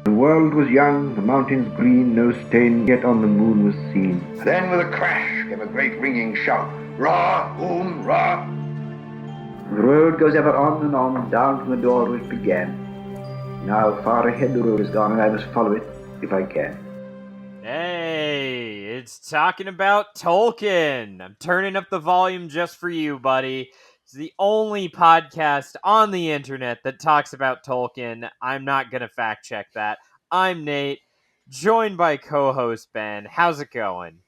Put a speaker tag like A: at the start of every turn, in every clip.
A: The world was young, the mountains green, no stain yet on the moon was seen.
B: Then with a crash came a great ringing shout, Ra, Oom, Ra.
A: The road goes ever on and on, down from the door which began. Now far ahead the road is gone, and I must follow it, if I can.
C: Hey, it's talking about Tolkien. I'm turning up the volume just for you, buddy. It's the only podcast on the internet that talks about Tolkien. I'm not going to fact check that. I'm Nate, joined by co-host Ben. How's it going?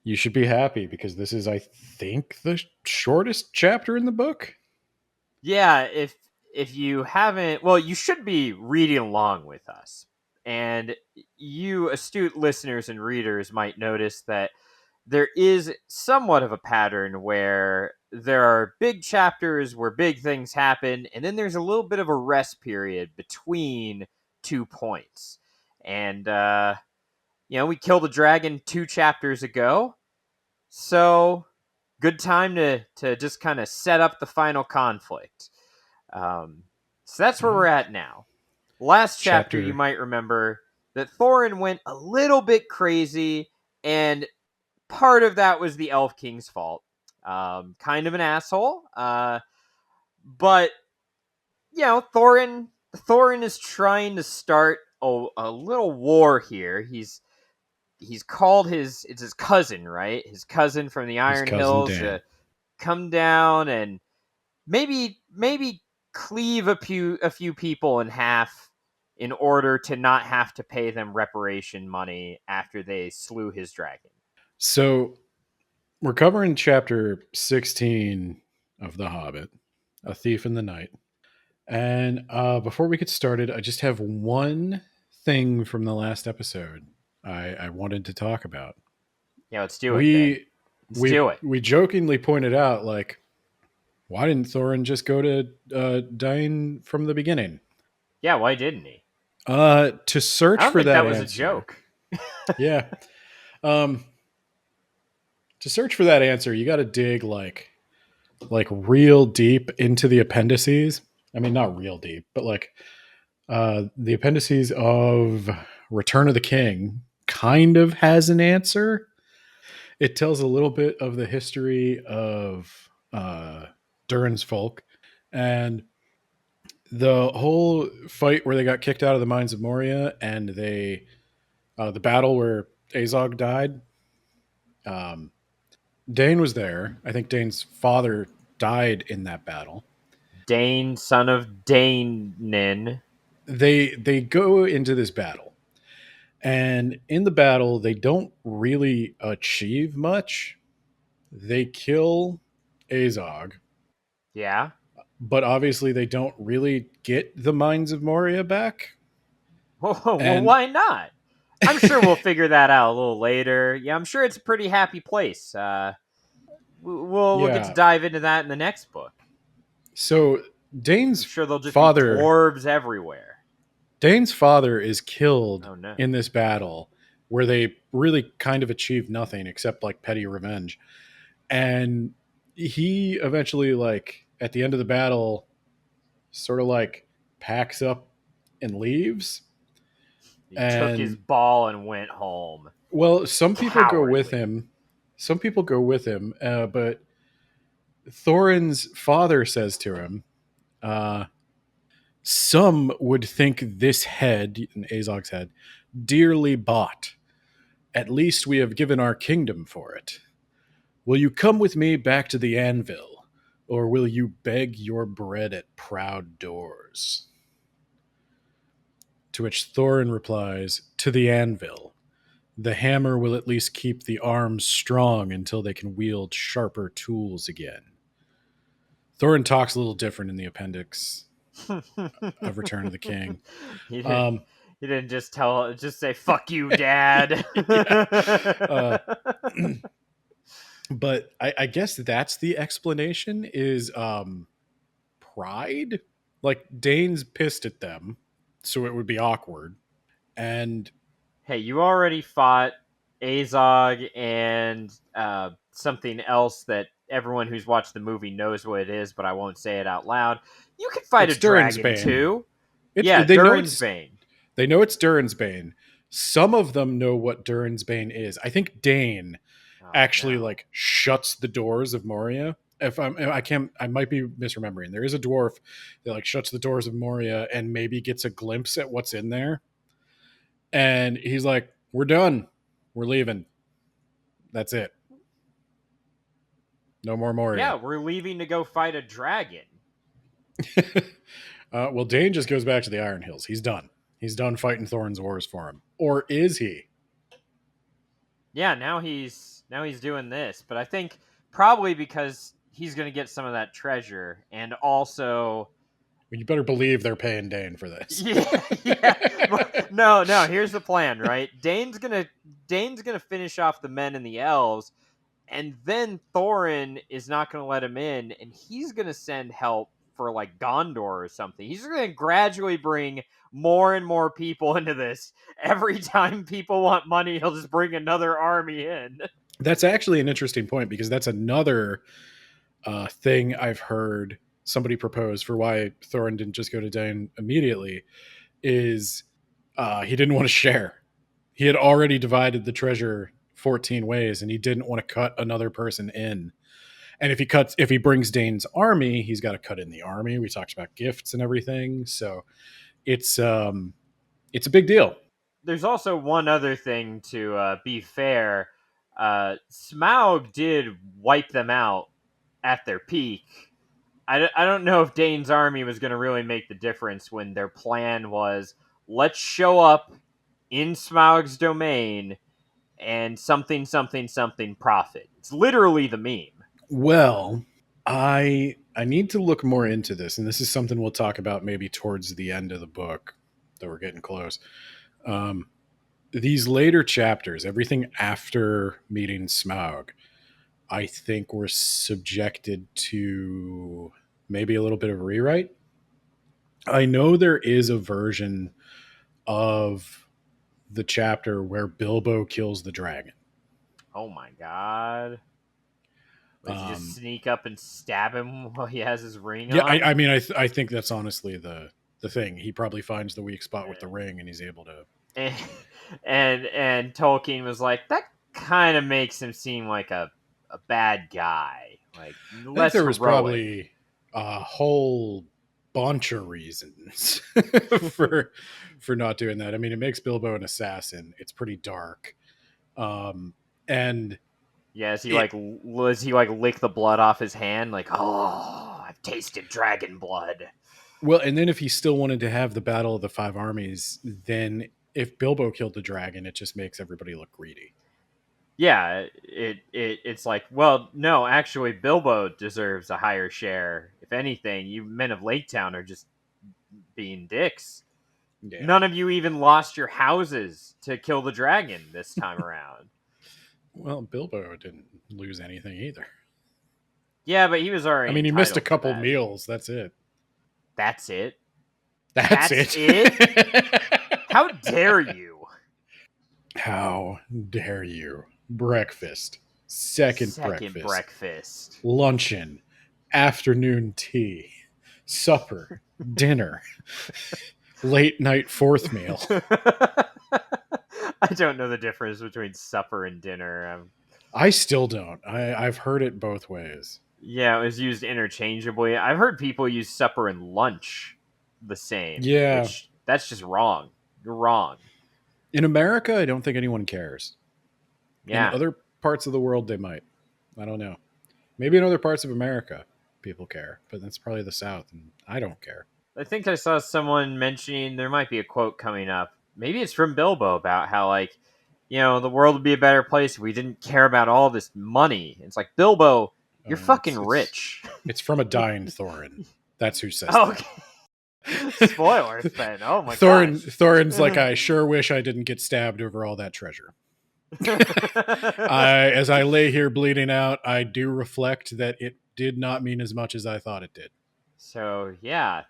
D: You should be happy because this is, I think, the shortest chapter in the book.
C: Yeah, if you haven't, well, you should be reading along with us. And you astute listeners and readers might notice that there is somewhat of a pattern where there are big chapters where big things happen, and then there's a little bit of a rest period between 2 points. And, we killed a dragon 2 chapters ago, so good time to just kind of set up the final conflict. So that's where we're at now. Last chapter, you might remember that Thorin went a little bit crazy, and part of that was the Elf King's fault. Kind of an asshole. But, Thorin is trying to start a little war here. He's called it's his cousin, right? His cousin from the Iron Hills to come down and maybe cleave a few people in half in order to not have to pay them reparation money after they slew his dragon.
D: So we're covering chapter 16 of The Hobbit, A Thief in the Night. And before we get started, I just have one thing from the last episode I wanted to talk about.
C: Yeah, let's do it. Let's do it.
D: We jokingly pointed out, like, why didn't Thorin just go to Dain from the beginning?
C: Yeah, why didn't he?
D: To search for that
C: was
D: answer.
C: A joke.
D: Yeah. To search for that answer, you got to dig like real deep into the appendices. I mean, not real deep, but like the appendices of Return of the King kind of has an answer. It tells a little bit of the history of Durin's folk and the whole fight where they got kicked out of the Mines of Moria and the battle where Azog died. Dain was there. I think Dain's father died in that battle.
C: Dain, son of Dainin.
D: They go into this battle. And in the battle, they don't really achieve much. They kill Azog.
C: Yeah.
D: But obviously they don't really get the Mines of Moria back.
C: Well, why not? I'm sure we'll figure that out a little later. Yeah, I'm sure it's a pretty happy place. We'll get to dive into that in the next book.
D: So Dain's
C: sure they'll just
D: father,
C: be dwarves everywhere.
D: Dain's father is killed in this battle where they really kind of achieved nothing except like petty revenge. And he eventually, like, at the end of the battle, sort of like packs up and leaves.
C: He took his ball and went home.
D: Well, some people go with him. Some people go with him, but Thorin's father says to him, some would think this head, Azog's head, dearly bought. At least we have given our kingdom for it. Will you come with me back to the anvil, or will you beg your bread at proud doors? To which Thorin replies, to the anvil. The hammer will at least keep the arms strong until they can wield sharper tools again. Thorin talks a little different in the appendix of Return of the King.
C: He didn't just say, fuck you, Dad.
D: But I guess that's the explanation is pride. Like, Dain's pissed at them, so it would be awkward. And
C: hey, you already fought Azog and something else that everyone who's watched the movie knows what it is, but I won't say it out loud. You can fight a dragon too.
D: Durin's Bane. They know it's Durnsbane. Some of them know what Durnsbane is. I think Dane
C: Oh,
D: actually
C: no.
D: like shuts the doors of Moria. I might be misremembering. There is a dwarf that like shuts the doors of Moria and maybe gets a glimpse at what's in there. And he's like, "We're done. We're leaving. That's it. No more
C: Yeah,
D: Moria."
C: we're leaving to go fight a dragon.
D: Well, Dane just goes back to the Iron Hills. He's done. He's done fighting Thorin's wars for him. Or is he?
C: Yeah, now he's doing this, but I think probably because he's going to get some of that treasure, and also
D: You better believe they're paying Dane for this.
C: yeah. No, here's the plan, right? Dane's gonna finish off the men and the elves, and then Thorin is not gonna let him in, and he's gonna send help for like Gondor or something. He's gonna gradually bring more and more people into this. Every time people want money, he'll just bring another army in.
D: That's actually an interesting point because that's another thing I've heard somebody propose for why Thorin didn't just go to Dane immediately is he didn't want to share. He had already divided the treasure 14 ways and he didn't want to cut another person in. And if he brings Dane's army, he's got to cut in the army. We talked about gifts and everything. So it's a big deal.
C: There's also one other thing to be fair. Smaug did wipe them out at their peak. I don't know if Dane's army was going to really make the difference when their plan was, let's show up in Smaug's domain and something, something, something profit. It's literally the meme.
D: Well, I need to look more into this, and this is something we'll talk about maybe towards the end of the book, though we're getting close. These later chapters, everything after meeting Smaug, I think were subjected to maybe a little bit of rewrite. I know there is a version of the chapter where Bilbo kills the dragon.
C: Oh my god. Does he just sneak up and stab him while he has his ring on?
D: I mean, I think that's honestly the thing. He probably finds the weak spot with the ring, and he's able to.
C: And Tolkien was like, that kind of makes him seem like a bad guy. Like,
D: I think there was probably a whole bunch of reasons for not doing that. I mean, it makes Bilbo an assassin. It's pretty dark, and.
C: Yeah, does he like lick the blood off his hand? Like, oh, I've tasted dragon blood.
D: Well, and then if he still wanted to have the Battle of the Five Armies, then if Bilbo killed the dragon, it just makes everybody look greedy.
C: Yeah, it's like, well, no, actually, Bilbo deserves a higher share. If anything, you men of Lake Town are just being dicks. Yeah. None of you even lost your houses to kill the dragon this time around.
D: Well, Bilbo didn't lose anything either.
C: Yeah, but he was already.
D: I mean, he missed a couple meals. That's it.
C: That's it.
D: That's it.
C: How dare you?
D: How dare you? Breakfast. Second breakfast. Luncheon. Afternoon tea. Supper. Dinner. Late night fourth meal.
C: I don't know the difference between supper and dinner.
D: I still don't. I've heard it both ways.
C: Yeah, it was used interchangeably. I've heard people use supper and lunch the same.
D: Yeah.
C: That's just wrong. You're wrong.
D: In America, I don't think anyone cares.
C: Yeah.
D: In other parts of the world, they might. I don't know. Maybe in other parts of America, people care. But that's probably the South, and I don't care.
C: I think I saw someone mentioning there might be a quote coming up. Maybe it's from Bilbo about how, like, you know, the world would be a better place if we didn't care about all this money. It's like, Bilbo, you're fucking rich.
D: It's from a dying Thorin. That's who says
C: that. Spoilers, then. Oh my god.
D: Thorin's like, I sure wish I didn't get stabbed over all that treasure. As I lay here bleeding out, I do reflect that it did not mean as much as I thought it did.
C: So, yeah.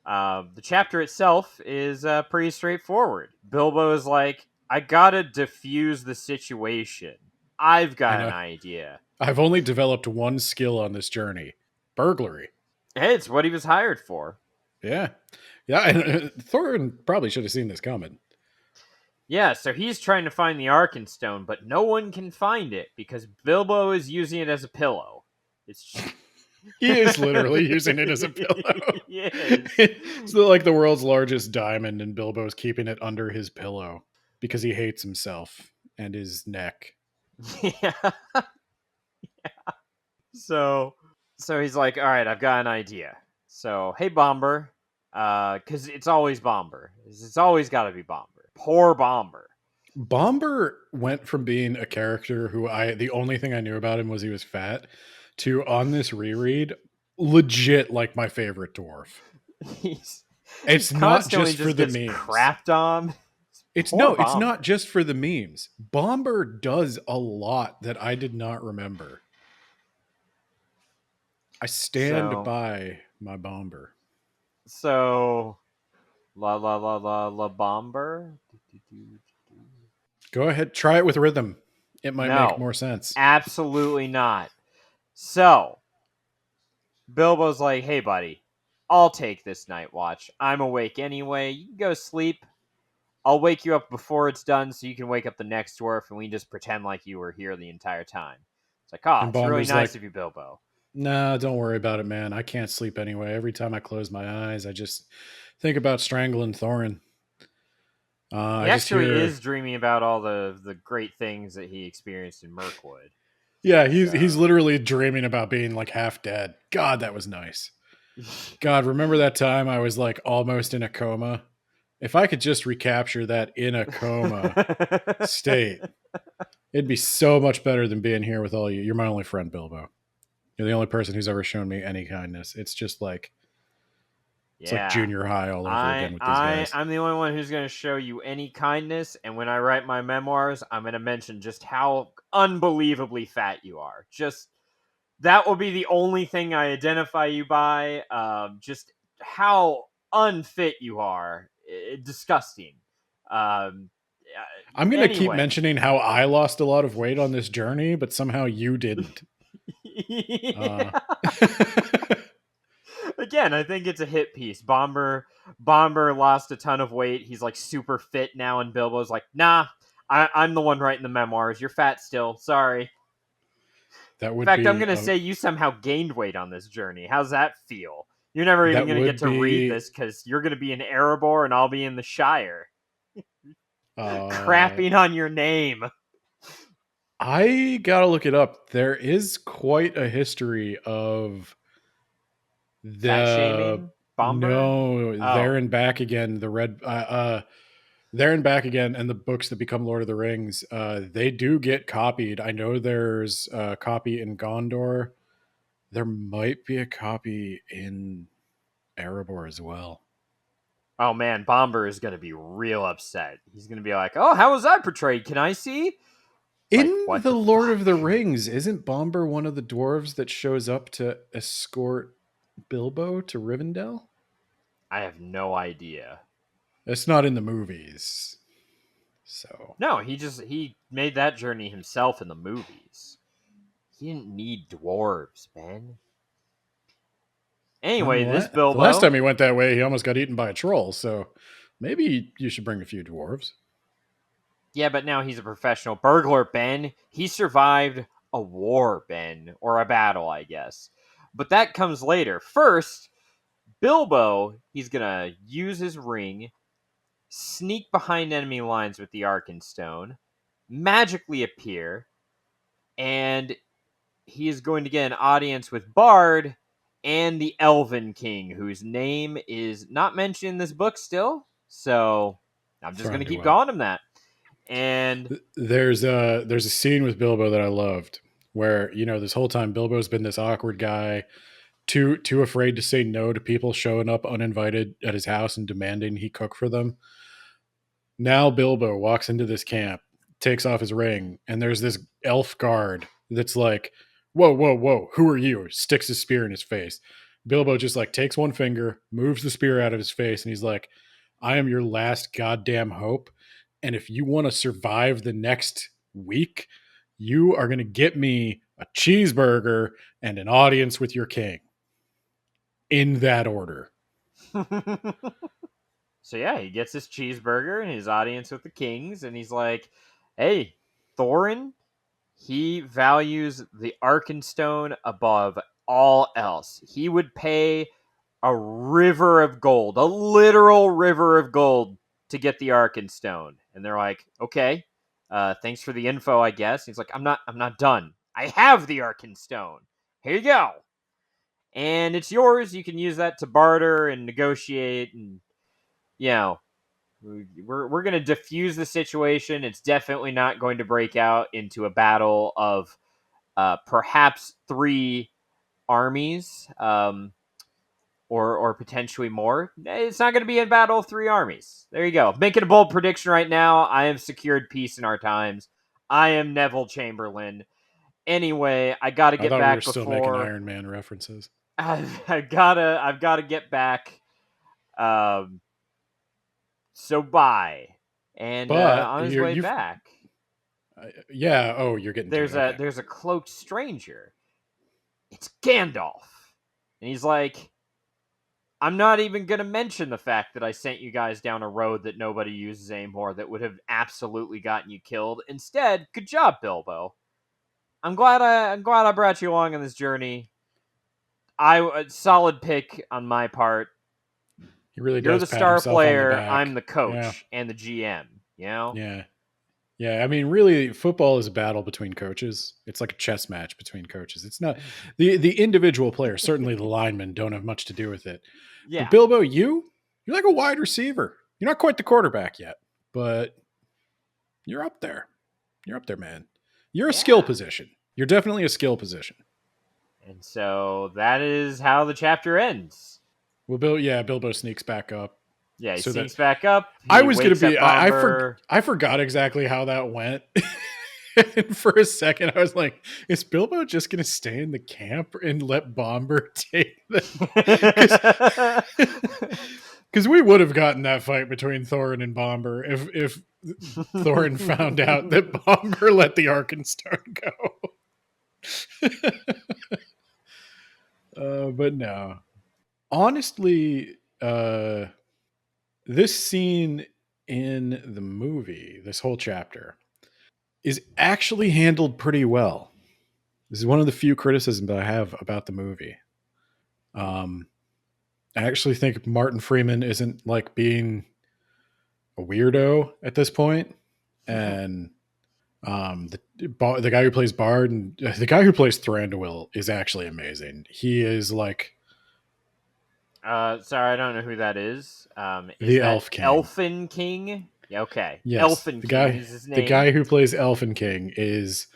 C: The chapter itself is pretty straightforward. Bilbo is like, I gotta diffuse the situation. I've got an idea.
D: I've only developed one skill on this journey. Burglary.
C: Hey, it's what he was hired for.
D: Yeah. Yeah, and Thorin probably should have seen this coming.
C: Yeah, so he's trying to find the Arkenstone, but no one can find it because Bilbo is using it as a pillow. It's just...
D: He is literally using it as a pillow.
C: Yes.
D: It's like the world's largest diamond, and Bilbo's keeping it under his pillow because he hates himself and his neck.
C: Yeah. So he's like, all right, I've got an idea. So, hey, Bomber, because it's always Bomber. It's always got to be Bomber. Poor Bomber.
D: Bomber went from being a character who the only thing I knew about him was he was fat to, on this reread, legit like my favorite dwarf. It's not just for the memes.
C: Crapped on.
D: It's not just for the memes. Bomber does a lot that I did not remember. I stand by my Bomber.
C: So, la Bomber.
D: Go ahead, try it with rhythm. It might make more sense.
C: Absolutely not. So, Bilbo's like, hey, buddy, I'll take this night watch. I'm awake anyway. You can go sleep. I'll wake you up before it's done so you can wake up the next dwarf and we can just pretend like you were here the entire time. It's like, oh, it's really nice of you, Bilbo.
D: Nah, don't worry about it, man. I can't sleep anyway. Every time I close my eyes, I just think about strangling Thorin.
C: He actually is dreaming about all the great things that he experienced in Mirkwood.
D: Yeah, he's literally dreaming about being like half dead. God, that was nice. God, remember that time I was like almost in a coma? If I could just recapture that in a coma state, it'd be so much better than being here with all you. You're my only friend, Bilbo. You're the only person who's ever shown me any kindness. It's just like, it's like junior high all over again with these guys.
C: I'm the only one who's going to show you any kindness. And when I write my memoirs, I'm going to mention just how unbelievably fat you are. Just that will be the only thing I identify you by. Just how unfit you are. Disgusting.
D: I'm going to keep mentioning how I lost a lot of weight on this journey, but somehow you didn't.
C: Again, I think it's a hit piece. Bomber lost a ton of weight. He's like super fit now, and Bilbo's like, nah, I'm the one writing the memoirs. You're fat still. Sorry. In fact, I'm going to say you somehow gained weight on this journey. How's that feel? You're never even going to get to read this because you're going to be in Erebor and I'll be in the Shire. Crapping on your name.
D: I gotta look it up. There is quite a history of
C: shaming? Bomber?
D: There and Back Again. The red, There and Back Again, and the books that become Lord of the Rings. They do get copied. I know there's a copy in Gondor. There might be a copy in Erebor as well.
C: Oh man, Bomber is going to be real upset. He's going to be like, "Oh, how was I portrayed? Can I see?"
D: In the Lord of the Rings, isn't Bomber one of the dwarves that shows up to escort Bilbo to Rivendell?
C: I have no idea.
D: It's not in the movies. So
C: no, he made that journey himself in the movies. He didn't need dwarves, Ben. Anyway, this Bilbo...
D: The last time he went that way, he almost got eaten by a troll, so maybe you should bring a few dwarves.
C: Yeah, but now he's a professional burglar, Ben. He survived a war, Ben. Or a battle, I guess. But that comes later. First, Bilbo, he's gonna use his ring, sneak behind enemy lines with the Arkenstone, magically appear, and he is going to get an audience with Bard and the Elven King, whose name is not mentioned in this book still. So I'm just going to keep calling him that. And
D: there's a scene with Bilbo that I loved where, this whole time Bilbo's been this awkward guy, too afraid to say no to people showing up uninvited at his house and demanding he cook for them. Now Bilbo walks into this camp, takes off his ring, and there's this elf guard that's like, whoa, who are you? Sticks his spear in his face. Bilbo just like takes one finger, moves the spear out of his face, and he's like, I am your last goddamn hope. And if you want to survive the next week, you are going to get me a cheeseburger and an audience with your king. In that order.
C: So yeah, he gets his cheeseburger and his audience with the kings, and he's like, "Hey, Thorin, he values the Arkenstone above all else. He would pay a river of gold, a literal river of gold, to get the Arkenstone." And they're like, "Okay, thanks for the info, I guess." He's like, I'm not done. I have the Arkenstone. Here you go, and it's yours. You can use that to barter and negotiate, and you know, we're going to diffuse the situation. It's definitely not going to break out into a battle of perhaps 3 armies, or potentially more. It's not going to be a battle of 3 armies. There you go. Making a bold prediction right now. I have secured peace in our times. I am Neville Chamberlain. Anyway, I got to
D: I
C: get
D: thought we
C: back
D: were still making
C: before
D: Iron Man references.
C: I've gotta get back. So bye. And
D: But
C: on his way back,
D: yeah. Oh, you're getting
C: there's
D: to it. Okay.
C: there's a cloaked stranger. It's Gandalf, and he's like, "I'm not even gonna mention the fact that I sent you guys down a road that nobody uses anymore that would have absolutely gotten you killed. Instead, good job, Bilbo. I'm glad I brought you along on this journey. A solid pick on my part.
D: He really
C: You're
D: does
C: the
D: pat
C: star
D: himself on the
C: player.
D: back.
C: I'm the coach
D: Yeah.
C: and the GM. You know?
D: Yeah. Yeah, I mean, really, football is a battle between coaches. It's like a chess match between coaches. It's not the individual players. Certainly, the linemen don't have much to do with it.
C: Yeah.
D: But Bilbo, you're like a wide receiver. You're not quite the quarterback yet, but you're up there. You're up there, man. You're a skill position. You're definitely a skill position.
C: And so that is how the chapter ends.
D: Well, Bilbo sneaks back up.
C: Yeah, he
D: So
C: sneaks back up.
D: I was going to be.
C: Bomber.
D: I forgot exactly how that went. And for a second, I was like, "Is Bilbo just going to stay in the camp and let Bomber take them?" Because we would have gotten that fight between Thorin and Bomber if Thorin found out that Bomber let the Arkenstone go. But no, honestly, this scene in the movie, this whole chapter, is actually handled pretty well. This is one of the few criticisms that I have about the movie. I actually think Martin Freeman isn't like being a weirdo at this point. And the guy who plays Bard and the guy who plays Thranduil is actually amazing. He is like
C: sorry, I don't know who that is.
D: The Elf King.
C: Elfin King? Yeah, okay.
D: Yes,
C: Elfin King is his name.
D: The guy who plays Elfin King is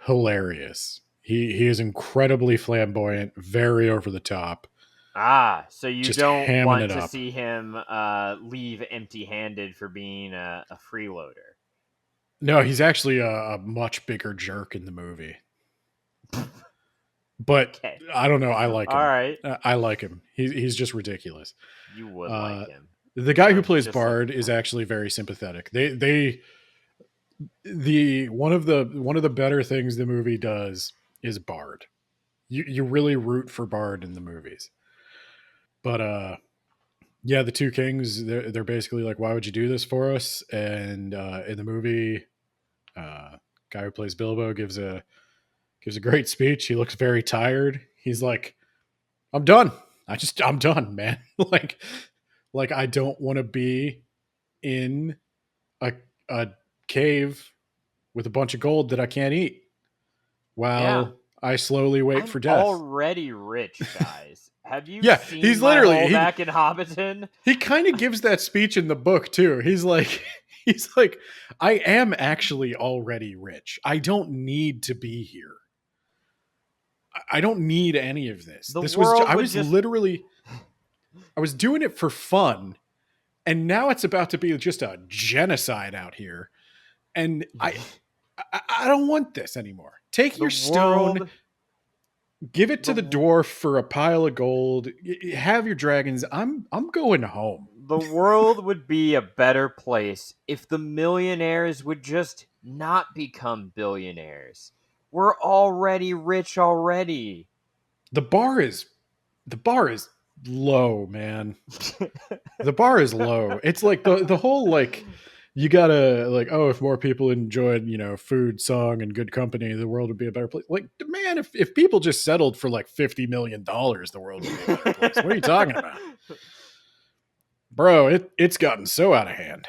D: hilarious. He is incredibly flamboyant, very over the top.
C: So you
D: Just
C: don't want to
D: up.
C: see him leave empty-handed for being a freeloader.
D: No, he's actually a much bigger jerk in the movie. But okay. I don't know. I like him.
C: All right.
D: I like him. He's just ridiculous.
C: You would like him.
D: The guy who plays Bard is actually very sympathetic. One of the better things the movie does is Bard. You really root for Bard in the movies. But yeah, the two kings, they're basically like, why would you do this for us? And in the movie, guy who plays Bilbo gives a great speech. He looks very tired. He's like, I'm done. I'm done, man. like I don't want to be in a cave with a bunch of gold that I can't eat while I slowly wait for death.
C: Already rich, guys. Have you seen
D: he's literally
C: back in Hobbiton?
D: He kind of gives that speech in the book too. He's like, I am actually already rich. I don't need to be here. I don't need any of this. I was doing it for fun, and now it's about to be just a genocide out here. And I don't want this anymore. Take your stone, give it to the dwarf for a pile of gold. Have your dragons. I'm going home.
C: The world would be a better place if the millionaires would just not become billionaires. We're already rich already.
D: The bar is low, man. The bar is low. It's like the whole like you gotta like, oh, if more people enjoyed, food, song, and good company, the world would be a better place. Like, man, if people just settled for like $50 million, the world would be a better place. What are you talking about? Bro, it's gotten so out of hand.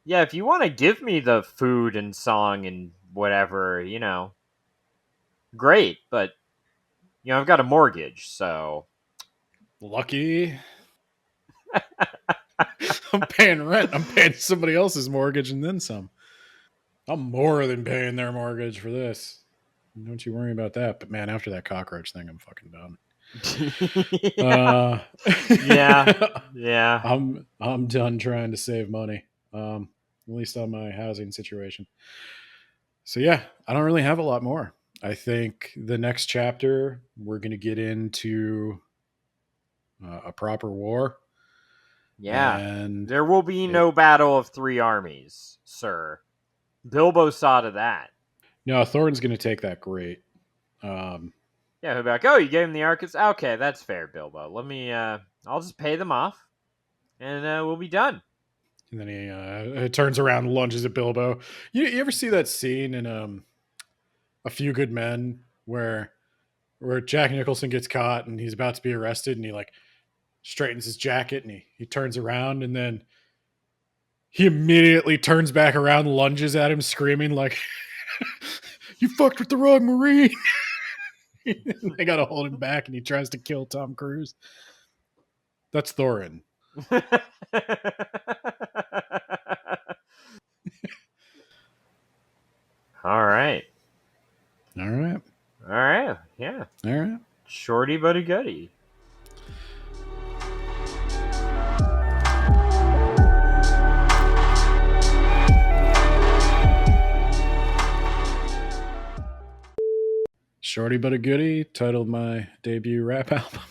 C: Yeah, if you want to give me the food and song and whatever, great, but I've got a mortgage, so
D: Lucky. I'm paying rent. I'm paying somebody else's mortgage and then some. I'm more than paying their mortgage for this. Don't you worry about that. But man, after that cockroach thing, I'm fucking done.
C: Yeah.
D: I'm done trying to save money. At least on my housing situation. So yeah, I don't really have a lot more. I think the next chapter we're going to get into a proper war.
C: Yeah.
D: And
C: there will be no battle of three armies, sir. Bilbo saw to that.
D: No, Thorin's going to take that great.
C: Yeah, he'll be like, oh, you gave him the Arcus? Okay, that's fair, Bilbo. Let me, I'll just pay them off, and we'll be done.
D: And then he turns around and lunges at Bilbo. You ever see that scene in A Few Good Men where Jack Nicholson gets caught and he's about to be arrested and he like straightens his jacket and he turns around and then he immediately turns back around and lunges at him screaming like, you fucked with the wrong Marine. They got to hold him back and he tries to kill Tom Cruise. That's Thorin.
C: All right. Yeah.
D: All right.
C: Shorty but a goodie.
D: Shorty but a goodie, titled my debut rap album.